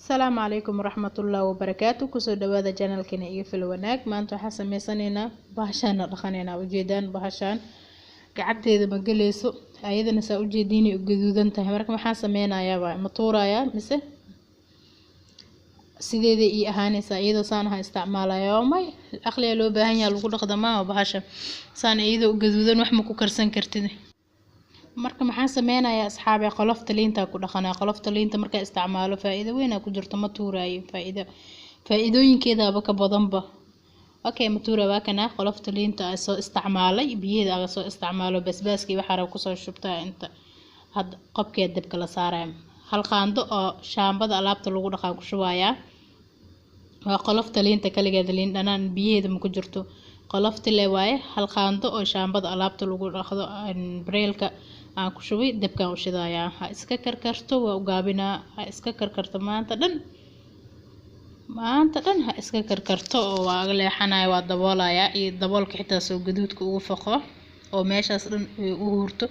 السلام عليكم ورحمة الله وبركاته. كسو دوادا جانل كنا إيه في الوناك ما أنتو حسن ميسانينا بحشان رخانينا وجيدان بحشان قعدت إذا مقليسو أيضا نسا وجيديني وقدودان تهمرك ما حاسة مينا يا مطورة يا مثل سيدي إيه أهاني سايدو سانها استعمالا يومي الأخلي لو بهانيا لو قد قدما وبحشا سان إيدو وقدودان وحمكو كرسان كرتدي marka maxaan sameeynaa asxaabi qolofta liinta ku dhaqanaa qolofta liinta marka isticmaalo faa'iido weyn ku jirto ma tuuraayo faa'iidooyinkeeda ka badanba okay ma tuura waa kana qolofta liinta ay soo isticmaalay biyeeda aga soo isticmaalo basbaaski waxa rab ku soo shubtaa inta had qobkeed dabka la saaray hal qaando oo shaambada alaabta lagu dhaqaa ku shubaaya waa qolofta liinta kaligeed liin dhanaan biyeeda ma ku jirto qolofta leewaay hal qaando oo shaambada alaabta lagu dhaqdo breelka aan ku shubay dabkaan u shidayaa ha iska karkarto waa u gaabinaa ha iska karkarto maanta dhan ha iska karkarto oo waa leexanaya waa daboolaya iyo daboolka xitaa soo gaduudka ugu faqo oo meeshaas dhan u hurto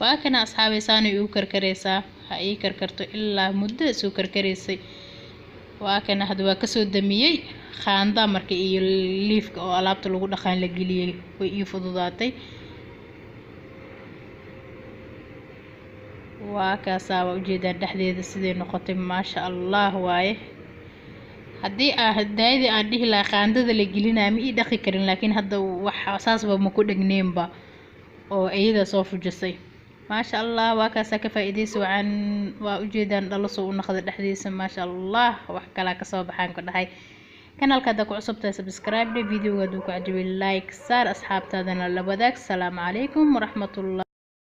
waa kana asxaabeysaan u karkareysaa ha ii karkarto ilaa muddo soo karkareysay waa kana hadda waa ka soo damiyay qaanda marka iyo liifka oo alaabta lagu dhaqaan la geliyay way ii fududaatay waa ka saawa ujeedaan dhaxdeeda sidee noqotay maasha Allah waaye haddii hadaayadii aan dhihi lahaa qaandada la gelinaa ma ii dhaqi karin laakiin hadda wax asaasba ma ku dhagneenba oo iyada soo fujisay maasha Allah waa ka ka faa'iideyso waan waa ujeedaan dhalo soo u noqdo dhaxdiisa maasha Allah wax kala ka soo baxaan ku dhahay kanaalka hadda ku cusubtahay subscribe videoga haduu ku cajabay like saar asxaabtaadana la wadaag. Assalaamu calaykum waraxmatullahi